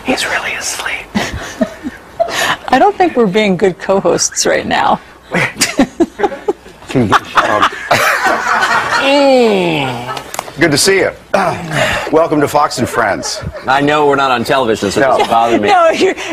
He's really asleep. I don't think we're being good co-hosts right now. Can you get a shot? Good to see you. Welcome to Fox and Friends. I know we're not on television, so it doesn't bother me.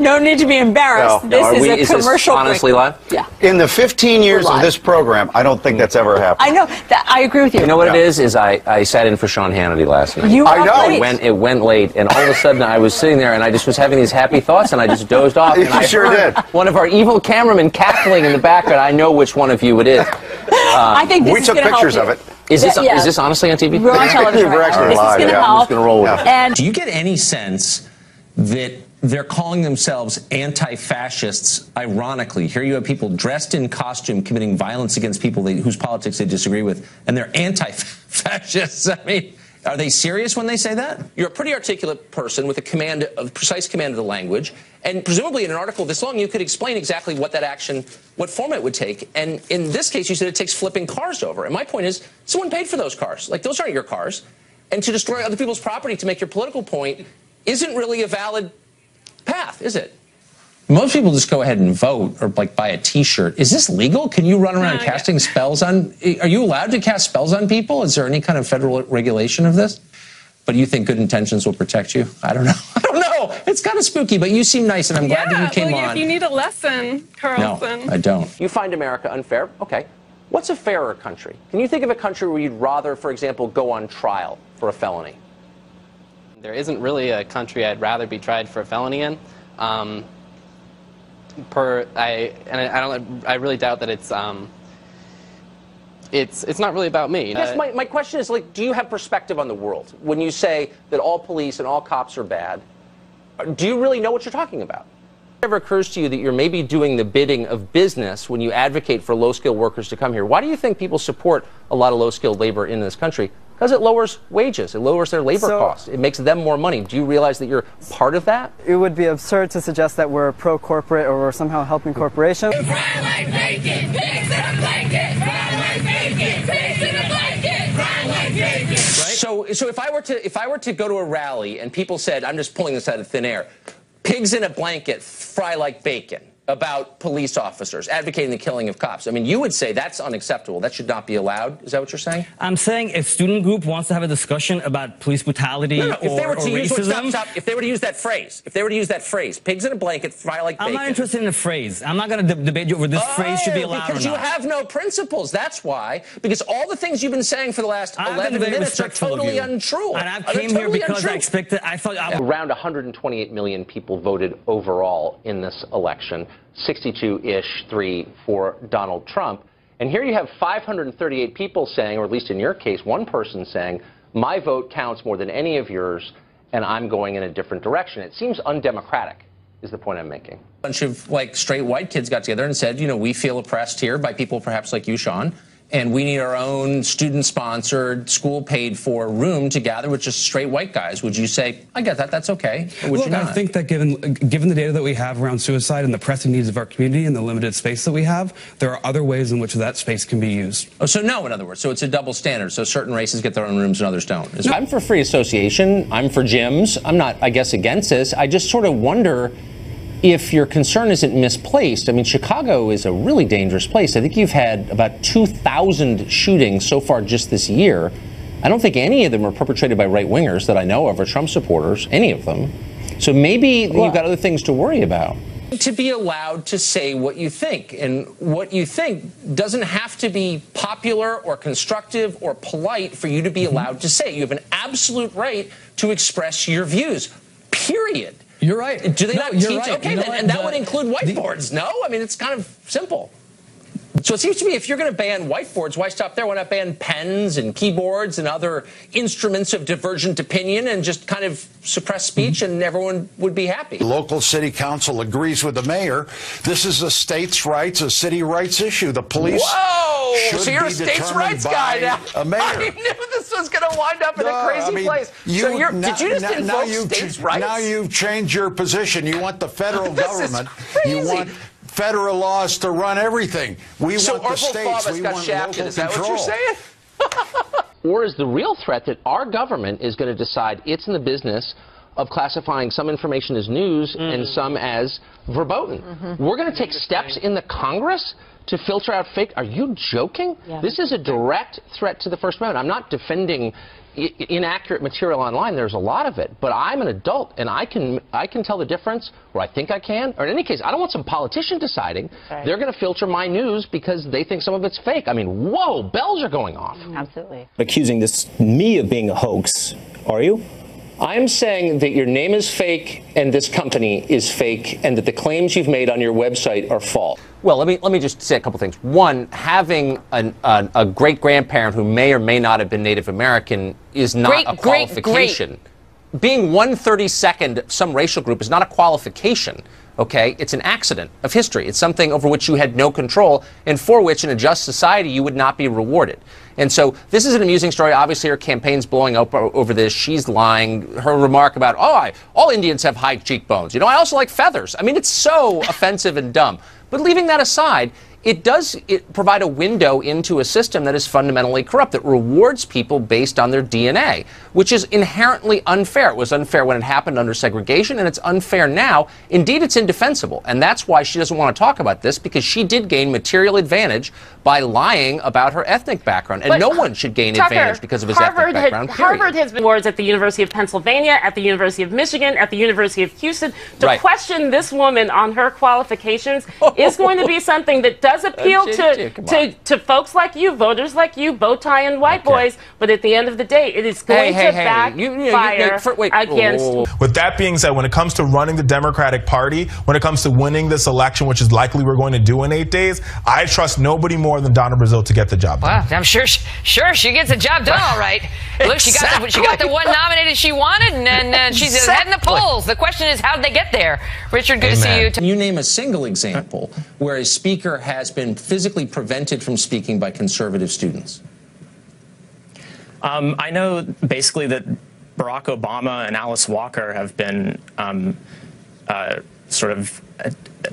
No need to be embarrassed. No. This is a commercial this honestly break. live? Yeah. In the 15 years of this program, I don't think that's ever happened. I know. I agree with you. You know what it is I sat in for Sean Hannity last night. I know. It went late, and all of a sudden I was sitting there, and I just was having these happy thoughts, and I just dozed off. You and I sure heard did. one of our evil cameramen cackling in the background. I know which one of you it is. I think this we is took pictures of it. Is this honestly on TV? We're on television. We're actually live, This is yeah. help. I'm just going to roll with it. And Do you get any sense that they're calling themselves anti-fascists, ironically? Here you have people dressed in costume committing violence against people whose politics they disagree with, and they're anti-fascists. I mean, are they serious when they say that? You're a pretty articulate person with a precise command of the language, and presumably in an article this long you could explain exactly what that action, what form it would take. And in this case you said it takes flipping cars over. And my point is, someone paid for those cars. Like, those aren't your cars. And to destroy other people's property to make your political point isn't really a valid path, is it? Most people just go ahead and vote or like buy a T-shirt. Is this legal? Can you run around casting spells on? Are you allowed to cast spells on people? Is there any kind of federal regulation of this? But you think good intentions will protect you? I don't know. I don't know. It's kind of spooky, but you seem nice, and I'm glad that you came on. If you need a lesson, Carlson. No, I don't. You find America unfair? Okay. What's a fairer country? Can you think of a country where you'd rather, for example, go on trial for a felony? There isn't really a country I'd rather be tried for a felony in. I really doubt that it's not really about me. Yes, my question is, like, do you have perspective on the world? When you say that all police and all cops are bad, do you really know what you're talking about? It ever occurs to you that you're maybe doing the bidding of business when you advocate for low-skilled workers to come here? Why do you think people support a lot of low-skilled labor in this country? Because it lowers wages. It lowers their labor costs. It makes them more money. Do you realize that you're part of that? It would be absurd to suggest that we're pro-corporate or we're somehow helping corporations. Fry like bacon, pigs in a blanket. Fry like bacon, pigs in a blanket. Fry like bacon. Right? So if I were to go to a rally and people said, I'm just pulling this out of thin air, pigs in a blanket, fry like bacon, about police officers, advocating the killing of cops. I mean, you would say that's unacceptable. That should not be allowed. Is that what you're saying? I'm saying if student group wants to have a discussion about police brutality or racism. If they were to use that phrase, pigs in a blanket, fry like bacon. I'm not interested in a phrase. I'm not going to debate you over this phrase should be allowed or not. Because you have no principles. That's why. Because all the things you've been saying for the last 11 minutes are totally untrue. And I came here because I expected, Around 128 million people voted overall in this election. 62-ish, 3 for Donald Trump. And here you have 538 people saying, or at least in your case, one person saying, my vote counts more than any of yours, and I'm going in a different direction. It seems undemocratic, is the point I'm making. A bunch of, like, straight white kids got together and said, you know, we feel oppressed here by people perhaps like you, Sean, and we need our own student-sponsored, school-paid-for room to gather with just straight white guys. Would you say, I get that, that's okay? Or would you not? I think that given the data that we have around suicide and the pressing needs of our community and the limited space that we have, there are other ways in which that space can be used. Oh, so no, in other words. So it's a double standard. So certain races get their own rooms and others don't. I'm for free association. I'm for gyms. I'm not, I guess, against this. I just sort of wonder if your concern isn't misplaced. I mean, Chicago is a really dangerous place. I think you've had about 2,000 shootings so far just this year. I don't think any of them are perpetrated by right-wingers that I know of or Trump supporters, any of them. So maybe you've got other things to worry about. To be allowed to say what you think, and what you think doesn't have to be popular or constructive or polite for you to be allowed to say. You have an absolute right to express your views, period. You're right. Do they not teach? Right. Okay, then, and that would include whiteboards, no? I mean, it's kind of simple. So it seems to me if you're going to ban whiteboards, why stop there? Why not ban pens and keyboards and other instruments of divergent opinion and just kind of suppress speech and everyone would be happy? The local city council agrees with the mayor. This is a states' rights, a city rights issue. The police so you're a states' rights guy now. A mayor. I knew this was going to wind up in a crazy place. Did you just invoke states' rights? Now you've changed your position. You want the federal government. You want federal laws to run everything. We want the states. We want local control. Is that what you're saying? Or is the real threat that our government is going to decide it's in the business of classifying some information as news and some as verboten. We're going to take steps in the Congress to filter out fake. Are you joking? Yeah. This is a direct threat to the First Amendment. I'm not defending inaccurate material online. There's a lot of it, but I'm an adult and I can tell the difference, or I think I can, or in any case, I don't want some politician deciding they're going to filter my news because they think some of it's fake. I mean, whoa, bells are going off. Absolutely. Accusing me of being a hoax, are you? I'm saying that your name is fake and this company is fake and that the claims you've made on your website are false. Well, let me just say a couple things. One, having a great-grandparent who may or may not have been Native American is not a qualification. Being 1/32nd some racial group is not a qualification. Okay, it's an accident of history. It's something over which you had no control and for which in a just society you would not be rewarded. And so this is an amusing story. Obviously her campaign's blowing up over this. She's lying. Her remark about, all Indians have high cheekbones. You know, I also like feathers. I mean, it's so offensive and dumb. But leaving that aside, it provide a window into a system that is fundamentally corrupt, that rewards people based on their DNA, which is inherently unfair. It was unfair when it happened under segregation, and it's unfair now. Indeed, it's indefensible. And that's why she doesn't want to talk about this, because she did gain material advantage by lying about her ethnic background. And no one should gain advantage because of his ethnic background, period. Harvard has been awards at the University of Pennsylvania, at the University of Michigan, at the University of Houston. To question this woman on her qualifications is going to be something that does appeal to folks like you, voters like you, bow tie and white boys, but at the end of the day, it is going to backfire against. With that being said, when it comes to running the Democratic Party, when it comes to winning this election, which is likely we're going to do in 8 days, I trust nobody more than Donna Brazile to get the job done. Well, I'm sure she gets the job done all right. Look, she got the one nominated she wanted, and she's ahead in the polls. The question is, how did they get there? Richard, good to see you. Can you name a single example where a speaker has been physically prevented from speaking by conservative students? I know basically that Barack Obama and Alice Walker have been sort of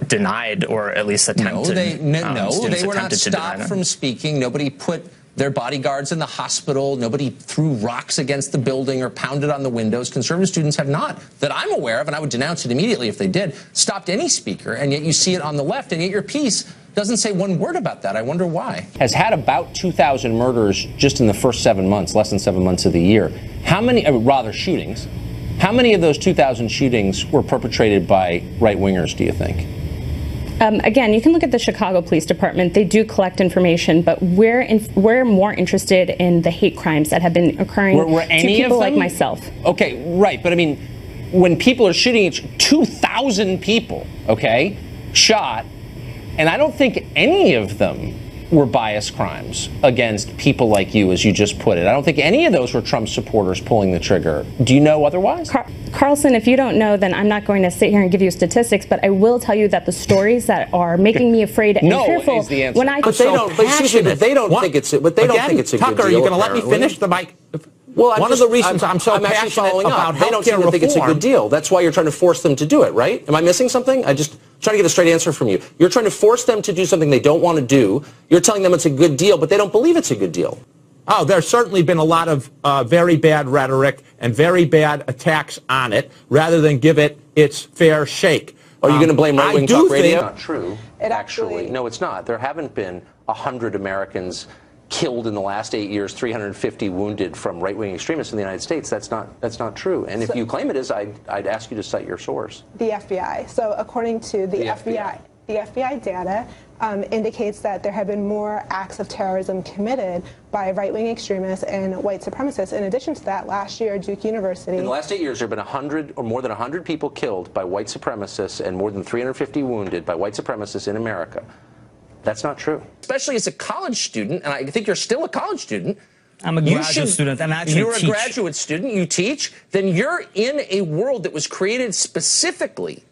denied, or at least attempted. They were not stopped from speaking. Nobody put their bodyguards in the hospital. Nobody threw rocks against the building or pounded on the windows. Conservative students have not, that I'm aware of, and I would denounce it immediately if they did, stopped any speaker, and yet you see it on the left, and yet your piece doesn't say one word about that. I wonder why. Has had about 2,000 murders just in the first 7 months, less than 7 months of the year. How many, shootings, how many of those 2,000 shootings were perpetrated by right-wingers, do you think? Again, you can look at the Chicago Police Department. They do collect information, but we're more interested in the hate crimes that have been occurring to people like myself. Okay, right. But I mean, when people are shooting 2,000 people, okay, shot, and I don't think any of them were bias crimes against people like you, as you just put it. I don't think any of those were Trump supporters pulling the trigger. Do you know otherwise? Carlson, if you don't know, then I'm not going to sit here and give you statistics, but I will tell you that the stories that are making me afraid and fearful is the answer. when I But they don't think it's a good deal. Tucker, are you going to let me finish the mic? Well, one of the reasons I'm so passionate about they don't seem to think it's a good deal. That's why you're trying to force them to do it, right? Am I missing something? I just trying to get a straight answer from you. You're trying to force them to do something they don't want to do. You're telling them it's a good deal, but they don't believe it's a good deal. Oh, there's certainly been a lot of very bad rhetoric and very bad attacks on it, rather than give it its fair shake. Are you going to blame right-wing talk radio? Not true. Actually, no, it's not. There haven't been 100 Americans killed in the last 8 years, 350 wounded from right-wing extremists in the United States. That's not true. And if you claim it is, I'd ask you to cite your source. The FBI. So according to the FBI, the FBI data indicates that there have been more acts of terrorism committed by right-wing extremists and white supremacists. In addition to that, last year, Duke University... In the last 8 years, there have been 100 or more than 100 people killed by white supremacists and more than 350 wounded by white supremacists in America. That's not true. Especially as a college student, and I think you're still a college student. I'm a graduate student, and I actually teach. You're a graduate student, you teach, then you're in a world that was created specifically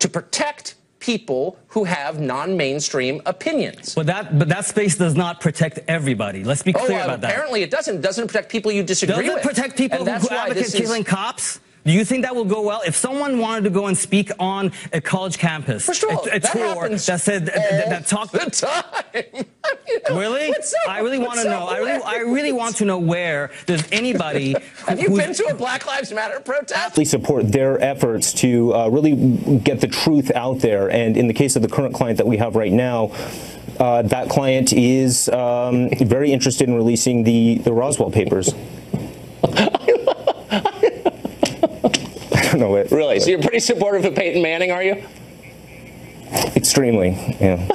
to protect people who have non-mainstream opinions. But that space does not protect everybody. Let's be clear about that. Apparently it doesn't. It doesn't protect people you disagree with. Does it protect people who advocate killing cops? Do you think that will go well? If someone wanted to go and speak on a college campus, First of all, a tour that said that talked the time. Really? I really want to know. I really want to know where there's anybody. Have you been to a Black Lives Matter protest? We support their efforts to really get the truth out there. And in the case of the current client that we have right now, that client is very interested in releasing the Roswell papers. I don't know it. Really? So you're pretty supportive of Peyton Manning, are you? Extremely, yeah.